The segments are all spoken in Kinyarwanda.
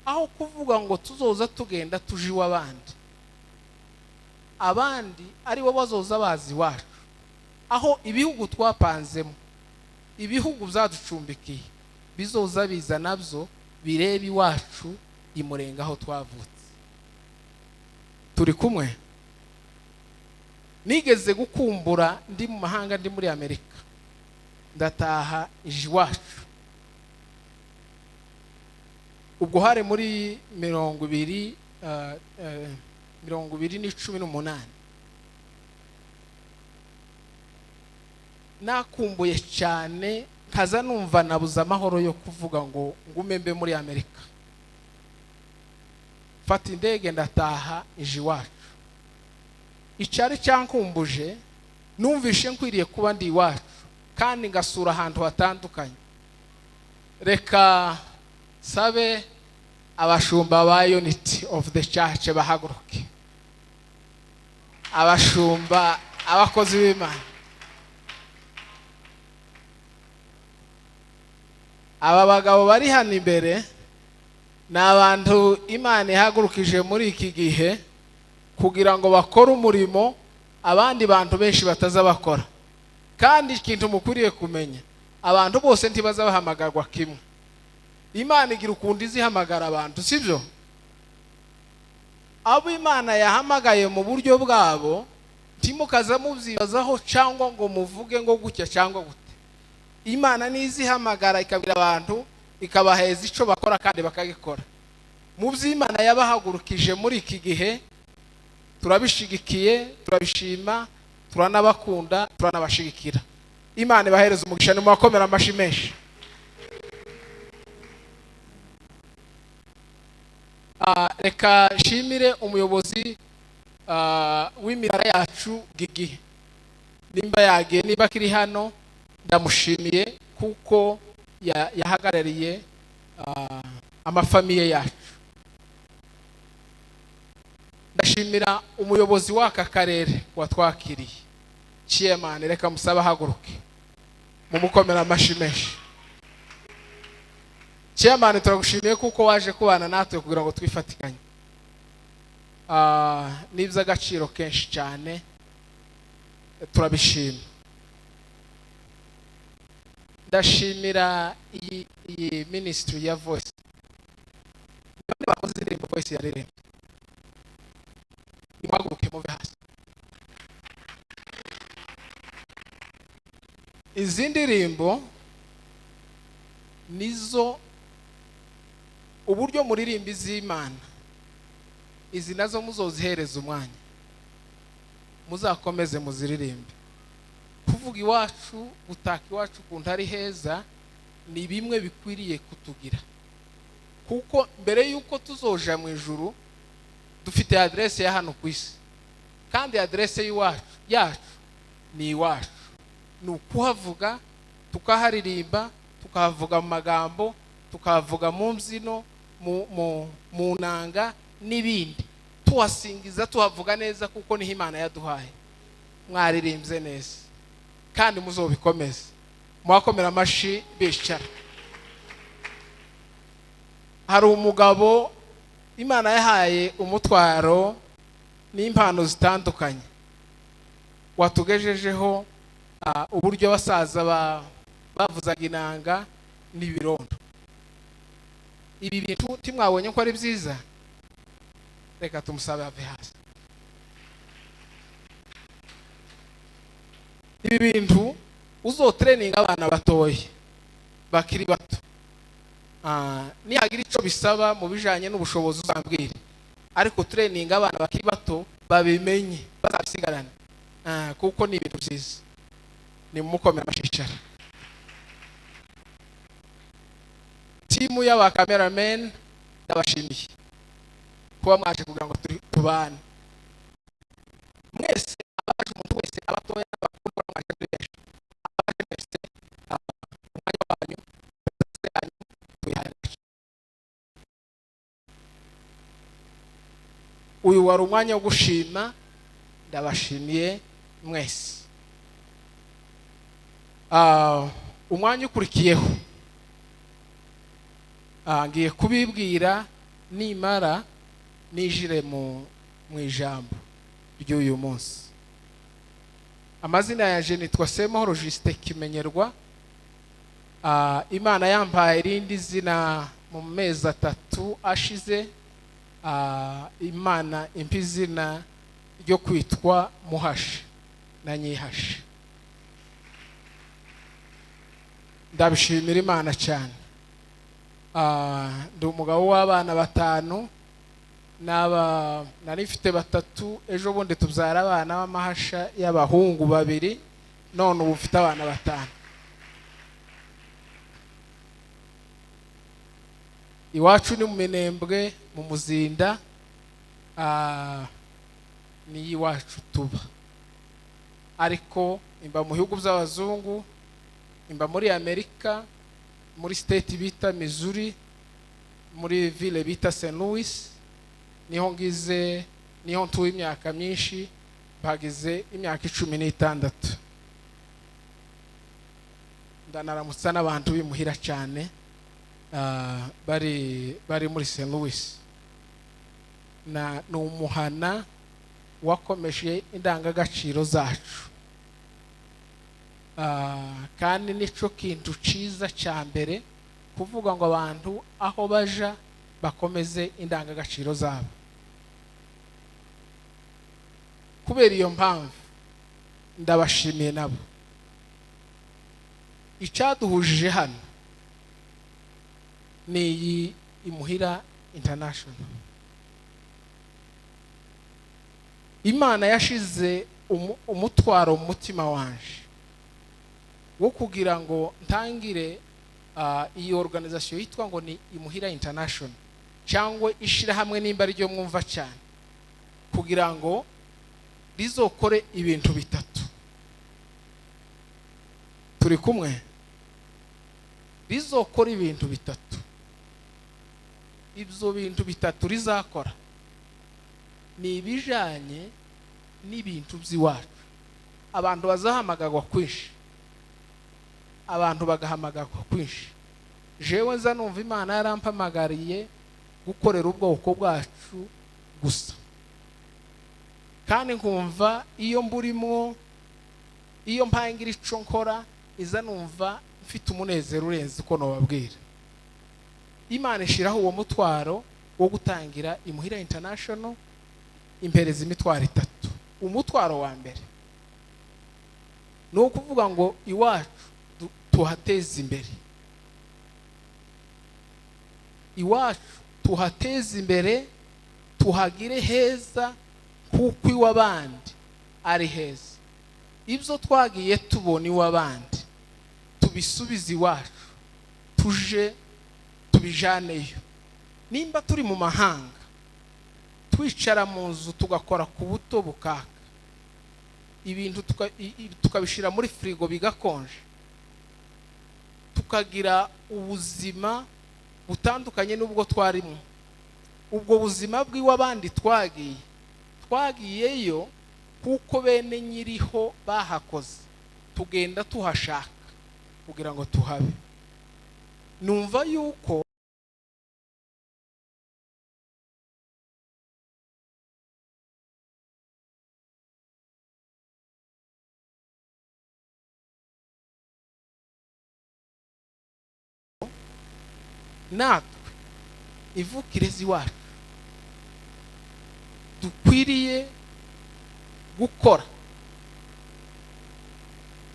aho kuvuga ngo tuzoza tugenda tuje iw'abandi, abandi ari bo bazoza bazi Iwacu, aho ibihugu twapanzemo, ibihugu byaducumbikiye bizoza biza nabyo bireba Iwacu Imulenge aho twavutse. Turi kumwe? Nigeze gukumbura ndi mu mahanga, ndi muri Amerika, ndataha Iwacu. Ubwo hari muri 2018 nakumbuye cyane, kaza numva nabuza amahoro yo kuvuga ngo ngume mbe muri Amerika. Fata indege ndataha Iwacu. Icyari cyankumbuje, numvishe nkwiriye kuba ndi Iwacu kandi ngasura ahantu hatandukanye. Reka sabe abashumba ba Unity of the Church bahaguruke. Abashumba, abakozi b'Imana, aba bagabo bari hano imbere ni abantu Imana ihagurukije muri iki gihe kugira ngo bakore umurimo abandi bantu benshi bataza bakora. Kandi ikintu mukwiriye kumenya, abantu bose ntibaza bahamagarwa kimwe. Imana igira ukundi izihamagara abantu, sibyo? Abo Imana yahamagaye mu buryo bwabo ntimukaza mubyibazaho cyangwa ngo muvuge ngo gutya cyangwa gute. Imana nizihamagara ikabwira abantu, ikabaheza ico bakora kandi bakagikora. Mu by'Imana yabahagurukije muri iki gihe turabishigikiye, turabishima, turanabakunda, turanabashigikira. Imana ibahereza umugisha, ni mwakomera amashi menshi. Reka nshimire umuyobozi w'imirara yacu Gigi, nimba yagiye, niba kiri hano ndamushimiye kuko yahagarariye amafamiye yacu. Ndashimira umuyobozi w'aka karere watwakiriye Chairman, reka musaba haguruke mumukomera amashi menshi. Chairman, turagushimiye kuko waje kubana natwe kugira ngo twifatikanye. Nibza agaciro kenshi cyane, turabishima. Ndashimira iyi ministry ya Voice. Bandi bakoze indirimbo Voice yaririmbye. Impaguruke muve hasi. Izi ndirimbo nizo uburyo muririmba iz'Imana, izi nazo muzozihereza umwanya, muzakomeze muziririmbe. Kuvuga Iwacu, gutaka Iwacu kuntu ari heza, ni bimwe bikwiriye kutugira, kuko mbere yuko tuzoja mu ijuru dufite adresse ya hano ku isi, kandi adresse yacu ni Iwacu. Ni ukuhavuga, tukaharirimba, tukahavuga mu magambo, tukahavuga mu mbyino, mu nanga n'ibindi, tuhasingiza, tuhavuga neza kuko niho Imana yaduhaye. Mwaririmbye neza kandi muzobikomeze. Mwakomera amashi bicara. Hari umugabo Imana yahaye umutwaro n'impano zitandukanye, watugejejeho uburyo basaza bavuzaga inanga n'ibirondo. Ibi bintu timwabonye ko ari byiza, reka tumusabe ave hasi. Ibi bintu uzotraining abana batoye bakiri bato, nihagira ico bisaba mu bijanye n'ubushobozi uzambwire, ariko training abana bakiri bato babimenye, bazabisigarana, kuko ni ibintu byiza. Ni mukomera amashicara. Timu y'aba cameramen ndabashimiye kuba mwaje kugira ngo tubane. Mwese abaje, umuntu wese, abatoya n'abakuru, mwaje benshi, abaje mwese umwanya wanyu tuyahaje. Uyu wari umwanya wo gushima, ndabashimiye mwese. Umwanya ukurikiyeho ngiye kubibwira nimara nijire mu ijambo ry'uyu munsi. Amazina yaje nitwa Semahoro kimenyerwa. Imana yampaye irindi zina mu mezi 3 ashize. Imana impa izina ryo kwitwa Muhashe na Nyihashe. Ndabishimira Imana cyane. Ndi umugabo w'abana 5, nari mfite 3, ejo bundi tubyara abana b'amahasha y'abahungu 2, none ubu mfite abana 5. Iwacu ni mu Minembwe mu Muzinda, ni Iwacu tuba, ariko imba mu bihugu by'abazungu, imba muri Amerika, muri state bita Missouri, muri ville bita St. Louis. Niho ntuye imyaka myinshi, bagize imyaka 16. Ndanaramutsa n'abantu bimuhira cyane, bari muri St. Louis. N'umuhana wakomeje indangagaciro zacu, kandi nico kintu ciza cyambere kuvuga ngo abantu aho baja bakomeze indangagaciro zabo. Kubera iyo mpamvu ndabashimiye nabo. Icyaduhujije hano ni Imuhira International. Imana yashize umutwaro mu mutima wanje wo kugira ngo ntangire iyi organization yitwa ngo ni Imuhira International, cyangwa ishira hamwe nimba ari ryo mwumva cyane, kugira ngo rizokore ibintu 3. Turi kumwe? Rizokora ibintu 3. Ibyo bintu 3 rizakora ni ibijanye n'ibintu by'iwacu. Abantu bazahamagagwa kwinshi, abantu bagahamagagwa kwinshi. Jewe nza numva Imana yarampamagariye gukorera ubwoko bwacu gusa, kandi nkumva iyo mburimo, iyo mpangira ico nkora, iza numva mfite umunezero urenze uko nobabwira. Imana ishiraho uwo mutwaro wo gutangira Imuhira International, impereza imitwaro 3. Umutwaro wa mbere no kuvuga ngo iwacu tuhateze imbere. Iwacu tuhateze imbere, tuhagire heza kuko iwabandi ari heza. Ibyo twagiye tubona iwabandi tubisubize iwacu, tuje tubijaneyo. Nimba turi mu mahanga, twicara mu nzu tugakora ku buto bukaka, ibintu tukabishira muri frigo bigakonje, tukagira ubuzima butandukanye n'ubwo twarimo. Ubwo buzima bw'iwabandi twagiyeyo kuko bene nyiriho bahakoze, tugenda tuhashaka kugira ngo tuhabe. Numva yuko natwe ivukire z'iwacu dukwiriye gukora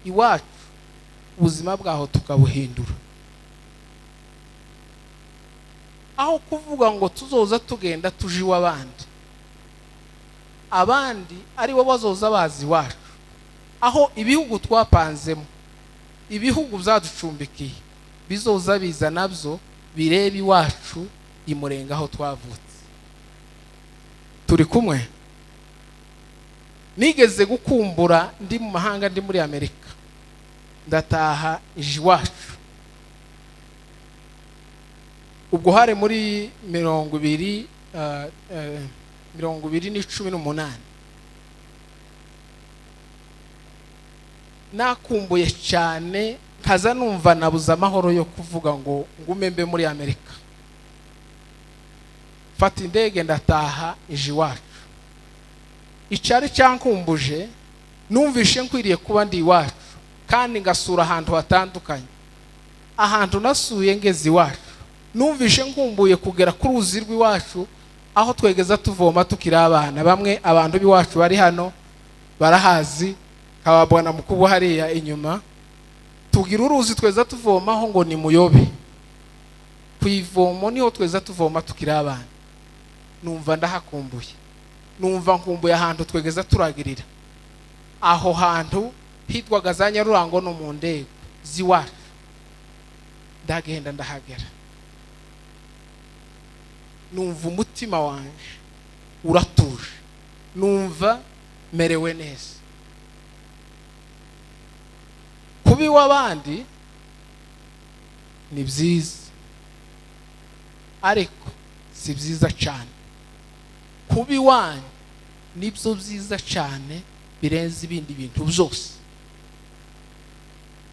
iwacu, ubuzima bwaho tukabuhindura. Aho kuvuga ngo tuzoza tugenda tuje iwabandi, abandi ari bo bazoza bazi iwacu. Aho ibihugu twapanzemo, ibihugu byaducumbikiye, bizoza biza nabyo bireba iwacu Imulenge aho twavutse. Turi kumwe? Nigeze gukumbura ndi mu mahanga, ndi muri Amerika, ndataha iwacu. Ubwo hari muri 2018 nakumbuye cyane, kaza numva nabuza amahoro yo kuvuga ngo ngume mbe muri Amerika. mfata indege ndataha Iwacu. Icari cyankumbuje numvishe nkwiriye kuba ndi Iwacu kandi ngasura ahantu hatandukanye. Ahantu nasuye ngeze Iwacu numvishe nkumbuye kugera ku ruzi rw'Iwacu aho twegeza tuvoma tukiri abana. Bamwe abantu b'Iwacu bari hano barahazi, kababona mukubu hariya inyuma. Tugira uruzi tweza tuvomaho ngo ni Muyobe. Kwivomo niho tweza tuvoma tukiri abana. Numva ndahakumbuye. Numva nkumbuye ahantu twegeza turagirira. Aho hantu hitwaga za Nyarurango no mu ndego z'Iwacu. Ndagenda ndahagera. Numva umutima wanje uratuje. Numva merewe neza. Kubi w'abandi ni byiza, ariko si byiza cyane. Kubi wanyu nibyo byiza cyane birenze ibindi bintu byose.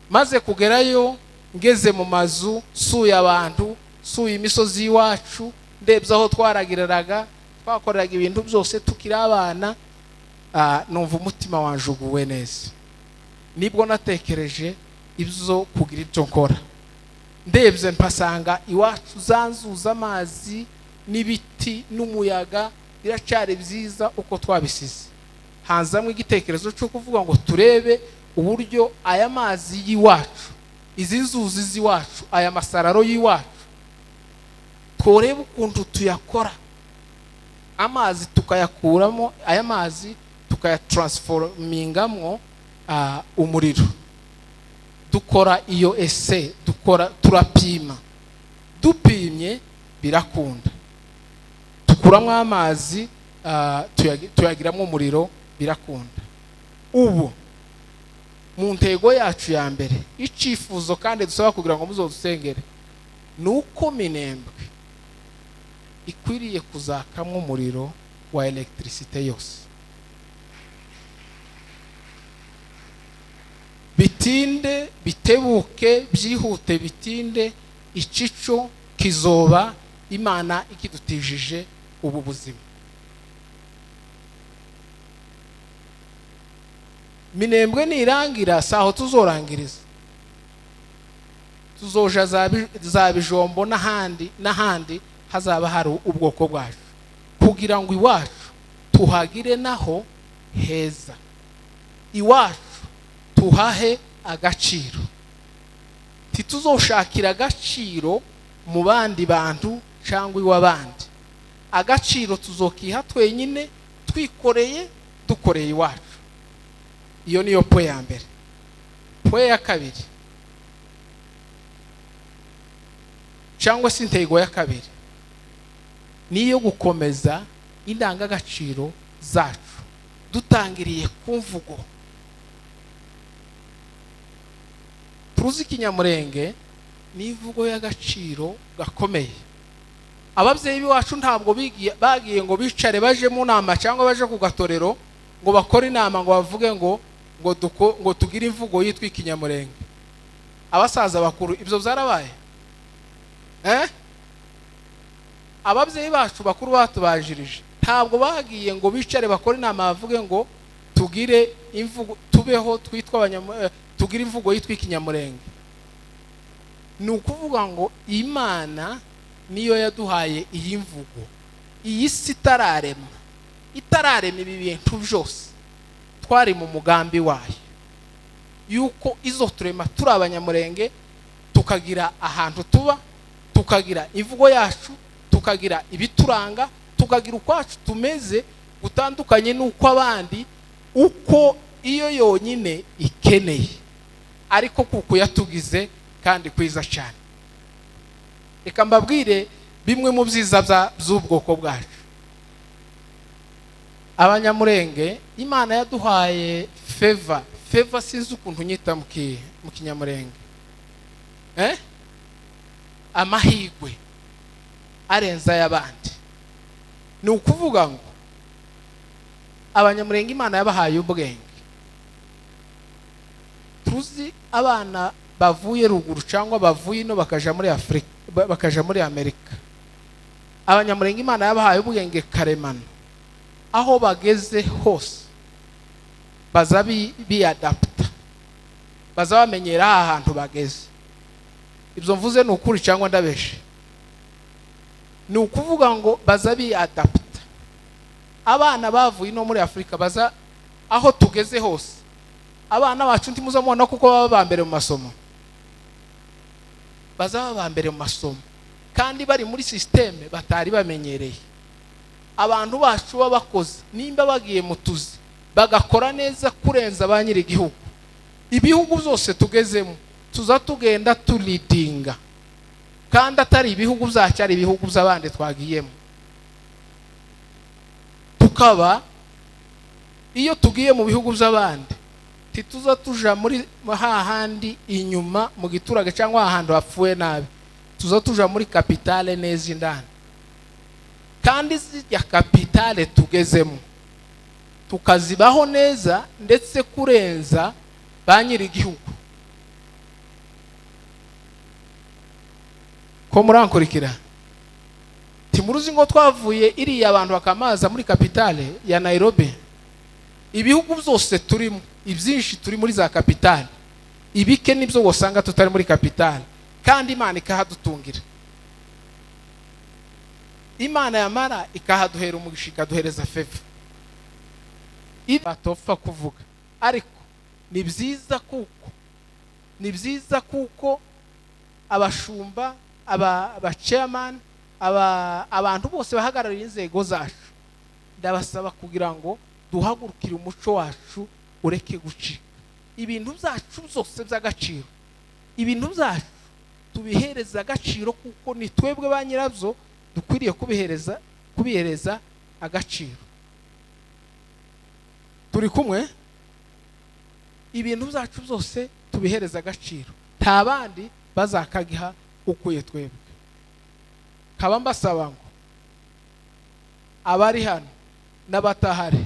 Maze kugerayo ngeze mu mazu, suye abantu, suye imisozi y'Iwacu, ndebye aho twaragiriraga, twakoreraga ibintu byose tukiri abana. Numva umutima wanje uguwe neza. Nibwo natekereje ibyo kugira icyo nkora. Ndebye mpasanga Iwacu zanzuza amazi n'ibiti n'umuyaga biracari byiza uko twabisize. Hanzamwe igitekerezo cyo kuvuga ngo turebe uburyo aya mazi y'Iwacu, izi nzuzi z'Iwacu, aya masararo y'Iwacu, tworebe ukuntu tuyakora. Amazi tukayakuramo, aya mazi tukayatransformingamo umuriro. Dukora iyo ese, turapima. Dupimye birakunda. Tukuramo amazi, tuyagiramo umuriro, birakunda. Ubu mu ntego yacu ya mbere, icifuzo kandi dusaba kugira ngo muzodusengere, nuko Minembwe ikwiriye kuzakamo umuriro wa electricité yose. Bitinde, bitebuke, byihute bitinde, icico kizoba Imana ikidutijije ubu buzima. Minembwe nirangira saho tuzorangiriza. Tuzoja za Bijombo n'ahandi hazaba hari ubwoko bwacu, kugira ngo Iwacu tuhagire naho heza. Iwacu tuhahe agaciro. Tituzoshakira agaciro mu bandi bantu cyangwa iw'abandi. Agaciro tuzokiha twenyine, twikoreye, dukoreye Iwacu. Iyo niyo po ya mbere. Po ya kabiri, cyangwa se intego ya kabiri, niyo gukomeza indangagaciro zacu dutangiriye ku mvugo. Turuzi Kinyamurenge ni imvugo y'agaciro gakomeye. Ababyeyi b'iwacu ntabwo bagiye ngo bicare baje mu nama cyangwa baje ku gatorero ngo bakore inama ngo bavuge ngo tugire imvugo yitwa Kinyamurenge. Abasaza bakuru ibyo byarabaye. Ababyeyi bacu bakuru batubajirije ntabwo bagiye ngo bicare bakore inama bavuge ngo tugire imvugo, tubeho twitwa tugire imvugo yitwa Kinyamurenge. Ni ukuvuga ngo Imana niyo yaduhaye iyi mvugo. Iyi si itararema ibi bintu byose, twari mu mugambi wayo yuko izo turema turi Abanyamurenge, tukagira ahantu tuba, tukagira imvugo yacu, tukagira ibituranga, tukagira ukwacu tumeze gutandukanye n'uko abandi, uko iyo yonyine ikeneye, ariko kuko yatugize kandi kwiza cyane. Reka mbabwire bimwe mu byiza by'ubwoko bwacu. Abanyamurenge Imana yaduhaye favor sinzi ukuntu nyita mu Kinyamurenge, amahirwe arenza y'abandi. Ni ukuvuga ngo Abanyamurenge Imana yabahaye ubwenge. Tuzi abana bavuye ruguru cyangwa bavuye no bakaja muri Afrika, bakaja muri Amerika. abanyamurenge Imana yabahaye ubwenge karemano, aho bageze hose baza biadapta, baza bamenyera ahantu bageze. Ibyo mvuze ni ukuri cyangwa ndabeshe? Ni ukuvuga ngo baza biadapta. Abana bavuye no muri Afrika baza aho tugeze hose. Abana bacu ntimuzamubona kuko baba bambere mu masomo, baza bambere mu masomo kandi bari muri systeme batari bamenyereye. Abantu bacu babakoze nimba bagiye mu tuzi bagakora neza kurenza abanyiri igihugu. Ibihugu byose tugezemo tuza tugenda tulidinga, kandi atari ibihugu byacu, ari ibihugu by'abandi twagiyemo. Tukaba iyo tugiye mu bihugu by'abandi tituza tuja muri hahandi inyuma mu giturage cyangwa ahantu hapfuye nabi, tuza tuja muri kapitale neza indani. Kandi zijya kapitale tugezemo tukazibaho neza ndetse kurenza banyiri igihugu. Ko murankurikira? Timuruzi ngo twavuye iriya abantu bakamaza muri kapitale ya Nairobi. Ibihugu byose turimo, ibyinshi turi muri za kapitale, ibike nibyo wasanga tutari muri kapitale, kandi Imana ikahadutungira. Imana yamara ikahaduhera umugisha, ikaduhereza favor. Batopfa kuvuga, ariko ni byiza kuko abashumba, aba chairman, abantu bose bahagarariye inzego zacu, ndabasaba kugira ngo duhagurukire umuco wacu ureke gucika. Ibintu byacu byose by'agaciro, ibintu byacu tubihereza agaciro kuko ni twebwe ba nyirabyo dukwiriye kubihereza agaciro. Turi kumwe? Ibintu byacu byose tubihereza agaciro, nta bandi bazakagiha ukuye twebwe. Kaba mbasaba ngo abari hano n'abatahari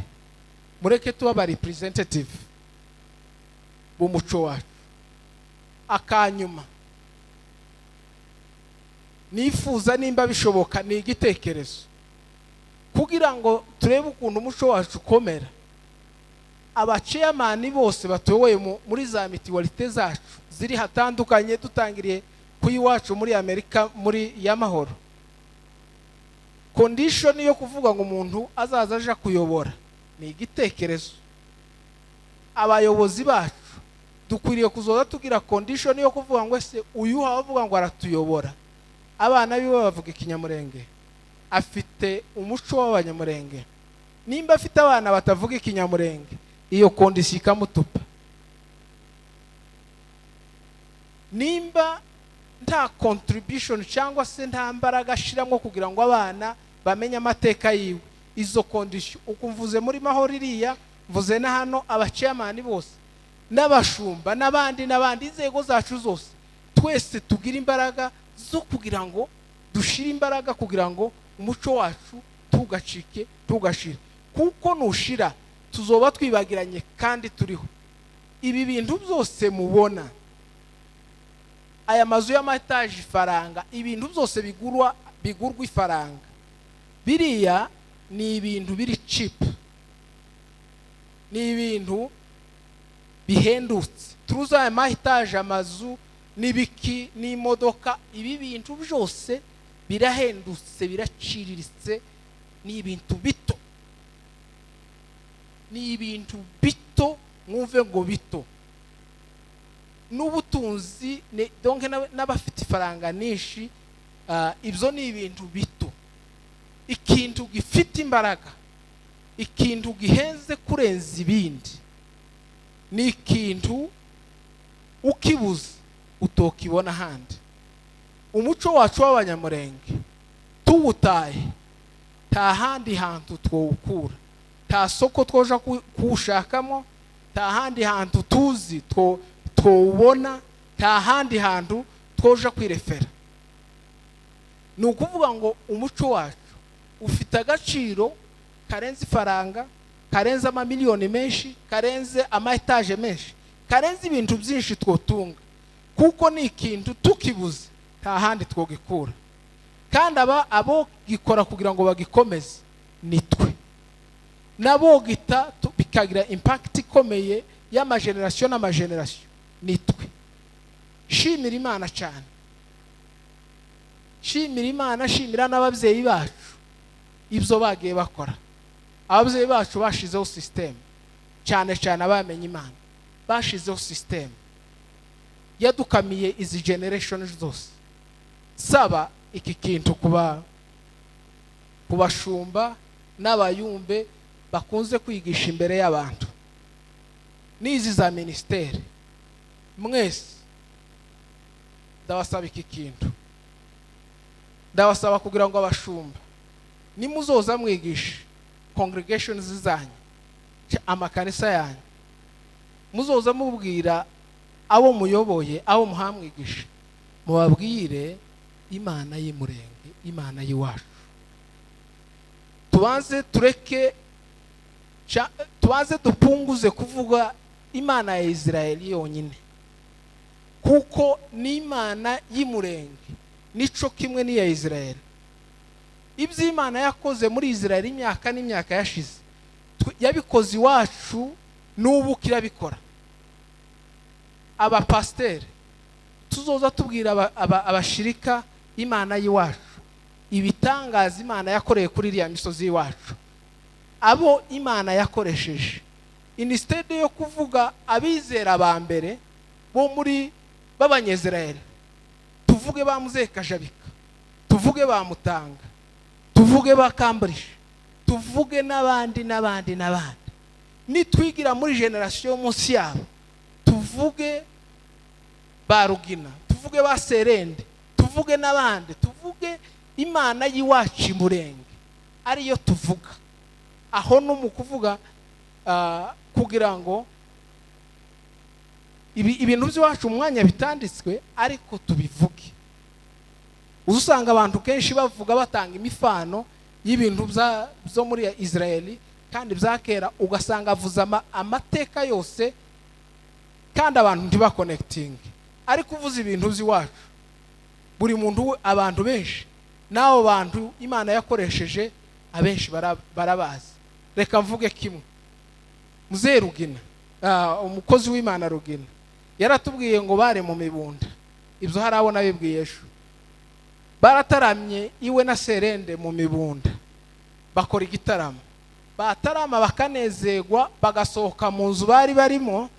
mureke tuba representative b'umuco wacu. Akanyuma nifuza nimba bishoboka ni igitekerezo kugira ngo turebe ukuntu umuco wacu ukomera. Abachairman bose batowe muri za mitiwalite zacu ziri hatandukanye, dutangiriye ku Iwacu muri Amerika muri Semahoro. Condition yo kuvuga ngo umuntu azaza aja kuyobora ni igitekerezo. Abayobozi bacu dukwiriye kuzoza tugira condition yo kuvuga ngo ese uyu havuga ngo aratuyobora, abana biwe bavuga ikinyamurenge, afite umuco w'abanyamurenge. Nimba afite abana batavuga ikinyamurenge, iyo condition ikamutupa. Nimba nta contribution cyangwa se nta mbaraga ashiramo kugira ngo abana bamenye amateka yiwe, izo condition ukumvuze muri Mahoro iriya, mvuze na hano abachairman bose n'abashumba n'abandi inzego zacu zose, twese tugira imbaraga zo kugira ngo dushire imbaraga kugira ngo umuco wacu tugacike tugashira, kuko nushira tuzoba twibagiranye kandi turiho. Ibi bintu byose mubona, aya mazu y'amataje ifaranga, ibintu byose bigurwa ifaranga, biriya ni ibintu biri cheap, ni ibintu bihendutse. Turuza aya mahitaje, amazu n'ibiki n'imodoka, ibi bintu byose birahendutse, biraciriritse, ni ibintu bito, ni ibintu bito, mwumve ngo bito. N'ubutunzi donc n'abafite ifaranga nishi, ibyo ni ibintu bito. Ikintu gifite imbaraga, ikintu gihenze kurenza ibindi, ni ikintu ukibuze utokibona handi. Umuco wacu w'abanyamurenge tuwutaye, nta handi hantu twawukura, nta soko twoja kuwushakamo, nta handi hantu tuzi twawubona, nta handi hantu twoja kwirefera. Ni ukuvuga ngo umuco wacu ufite agaciro karenze ifaranga, karenze amamiliyoni menshi, karenze amaetaje menshi, karenze ibintu byinshi twotunga, kuko ni ikintu tukibuze nta handi twogikura. kandi abo gikora kugira ngo bagikomeze nitwe nabo bikagira impact ikomeye y'amageneration n'amageneration nitwe. Shimira Imana cyane, shimira Imana, shimira n'ababyeyi bacu ibyo bagiye bakora. Ababyeyi bacu bashizeho system, cyane cyane abamenye Imana bashizeho system yadukamiye izi generation zose. Saba iki kintu kubashumba n'abayumbe bakunze kwigisha imbere y'abantu n'izi za ministeri, mwese ndabasaba iki kintu. Ndabasaba kugira ngo abashumba nimuzoza mwigisha congregations zanyu, amakanisa yanyu, muzoza mubwira abo muyoboye, abo muhamwigisha, mubabwire Imana y'Imulenge, Imana y'Iwacu. Tubanze dupunguze kuvuga Imana ya Israeli yonyine, kuko ni Imana y'Imulenge nico kimwe ni ya Israeli. Ibyo Imana yakoze muri Israeli imyaka n'imyaka yashize yabikoze Iwacu n'ubu kirabikora. Abapasteri tuzoza tubwira abashirika Imana y'Iwacu, ibitangaza Imana yakoreye kuri iriya misozi y'Iwacu, abo Imana yakoresheje. Instead yo kuvuga abizera ba mbere bo muri b'Abanyezraeli, tuvuge ba Muzekajabika, tuvuge ba Mutanga, tuvuge ba Cambridge, tuvuge n'abandi. Nitwigira muri generation munsi yabo, tuvuge ba Rugina, tuvuge ba Serende, tuvuge n'abandi, tuvuge Imana y'Iwacu Imulenge ariyo tuvuga. Aho no mu kuvuga kugira ngo ibintu by'iwacu umwanya bitanditswe ariko tubivuge. Usanga abantu kenshi bavuga batanga imifano y'ibintu byo muri Israeli kandi byakera, ugasanga avuza amateka yose kandi abantu ntibaconnecting. Ariko uvuza ibintu by'iwacu buri muntu, abantu benshi naho bantu Imana yakoresheje abenshi barabazi. Reka mvuge kimwe. Muzee Rugina, umukozi w'Imana Rugina, yaratubwiye ngo bare mu mibunda. Ibyo harabona bibwiye ejo. Barataramye iwe na Serende mu mibunda, bakora igitaramo. Batarama bakanezegwa, bagasohoka mu nzu bari barimo,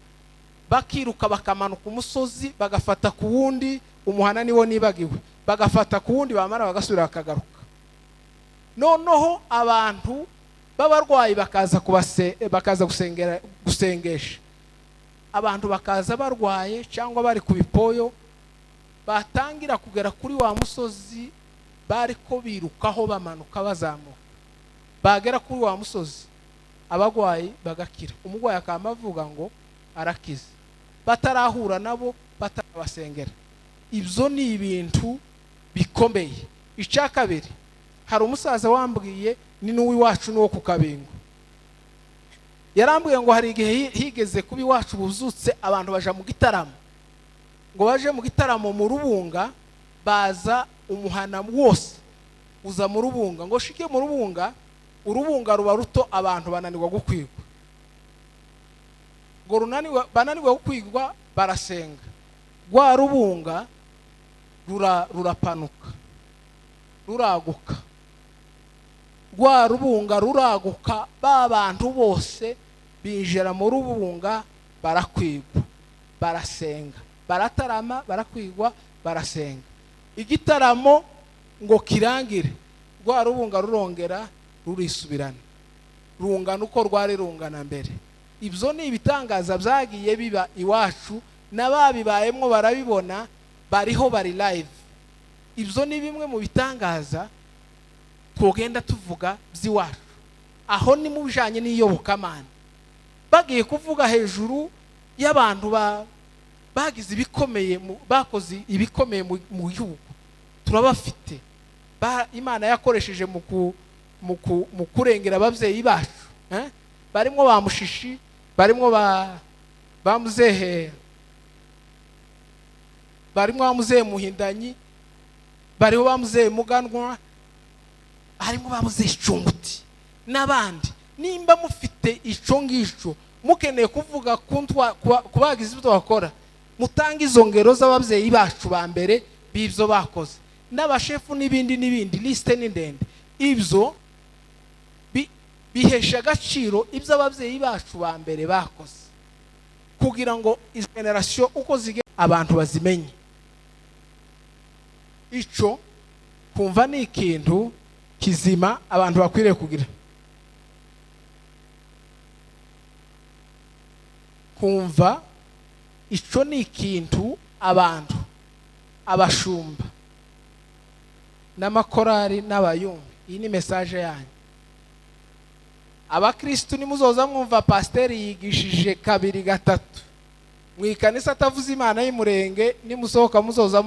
bakiruka bakamanuka umusozi, bagafata kuwundi, umuhana niwo nibagiwe, bagafata kuwundi, bamara bagasubira bakagaruka. Noneho abantu b'abarwayi bakaza gusengesha. Abantu bakaza barwaye cyangwa bari ku bipoyo, batangira kugera kuri wa musozi bari ko birukaho bamanuka bazamuka. Bagera kuri wa musozi abagwayi bagakira, umugwayi akamavuga ngo arakize, batarahura nabo, batarabasengera. Ibyo ni ibintu bikomeye. Icya kabiri, hari umusaza wambwiye, ni n'uw'iwacu n'uwo ku Kabingo, yarambwiye ngo hari igihe higeze kuba Iwacu buzutse abantu baja mu gitaramo, ngo baje mu gitaramo mu Rubunga, baza umuhana wose uza mu Rubunga, ngo shike mu Rubunga, urubunga ruba ruto, abantu bananirwa gukwigwa. Ngo bananirwa gukwigwa, barasenga, rwa rubunga rurapanuka, ruraguka. Rwa rubunga ruraguka, ba bantu bose binjira mu rubunga, barakwigwa, barasenga, baratarama, barakwigwa, barasenga. Igitaramo ngo kirangire, rwa rubunga rurongera rurisubirana, rungana uko rwari rungana mbere. Ibyo ni ibitangaza byagiye biba Iwacu, n'ababibayemo barabibona, bariho bari live. Ibyo ni bimwe mu bitangaza twogenda tuvuga by'Iwacu. Aho ni mu bijanye n'iyobokamana, bagiye kuvuga hejuru y'abantu bagize ibikomeye, bakoze ibikomeye mu gihugu. Turabafite Imana yakoresheje mu kurengera ababyeyi bacu, barimo ba Mushishi, barimo ba Muzehe, barimo ba Muzehe Muhindanyi, bariho bamuze Muganwa, harimo bamuze Icunguti n'abandi. Nimba mufite ico ngisho mukeneye kuvuga kubagiza ibyo bakora, mutanga izo ngero z'ababyeyi bacu ba mbere b'ibyo bakoze, n'abashefu n'ibindi liste ni ndende. Ibyo bihesha agaciro ibyo ababyeyi bacu ba mbere bakoze, kugira ngo izo generation uko zige abantu bazimenye. Ico kumva ni ikintu kizima abantu bakwiriye kugira. Kumva ico ni ikintu abantu, abashumba n'amakorari n'abayumbi. Iyi ni message yanyu. Abakristo nimuzoza mwumva pasiteri yigishije 2 3 mu ikanisa atavuze Imana y'Imulenge, nimusohoka muzoza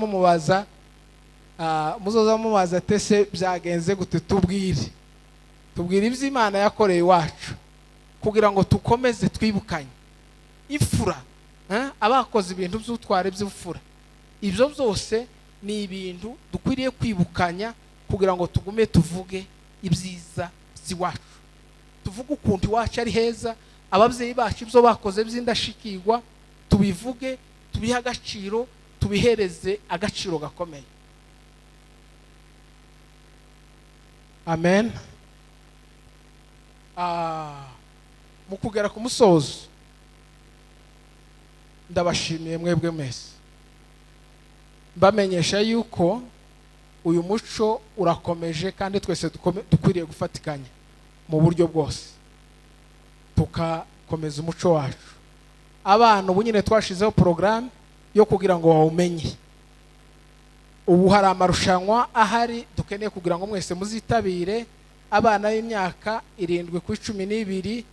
mubaza tese byagenze gute, tubwire iby'Imana yakoreye Iwacu, kugira ngo tukomeze twibukanye ifura, abakoze ibintu by'utware by'ufura. Ibyo byose ni ibintu dukwiriye kwibukanya, kugira ngo tugume tuvuge ibyiza by'Iwacu, tuvuge ukuntu Iwacu ari heza, ababyeyi bacu ibyo bakoze by'indashikirwa tubivuge, tubihe agaciro, tubihereze agaciro gakomeye. Amen. Mu kugera ku musozo, ndabashimiye mwebwe mwese, mbamenyesha yuko uyu muco urakomeje, kandi twese dukwiriye gufatikanya mu buryo bwose tukakomeza umuco wacu. Abana ubu nyine twashizeho porogaramu yo kugira ngo bawumenye. Ubu hari amarushanwa ahari dukeneye kugira ngo mwese muzitabire. Abana b'imyaka 7 ku 12,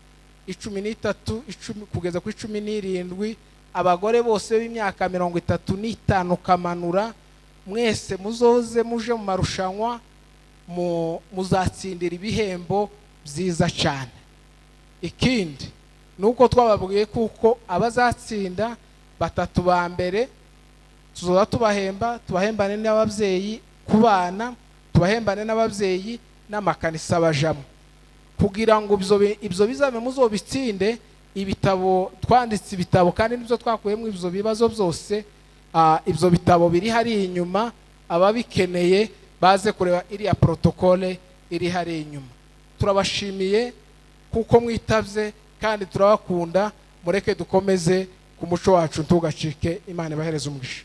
13, 10 kugeza ku 17, abagore bose b'imyaka 35 kamanura, mwese muzoze muje mu marushanwa, muzatsindira ibihembo byiza cyane. Ikindi nuko twababwiye kuko abazatsinda 3 ba mbere tuzoza tubahembane n'ababyeyi ku bana, tubahembane n'ababyeyi n'amakanisa bajamo, kugira ngo ibyo bizabe muzobitsinde. Ibitabo twanditse ibitabo, kandi nibyo twakuyemo ibyo bibazo byose. Ibyo bitabo biri hari inyuma, ababikeneye baze kureba iriya protokole iri hari inyuma. Turabashimiye kuko mwitavye, kandi turabakunda. Mureke dukomeze ku muco wacu ntugacike. Imana ibahereze umugisha.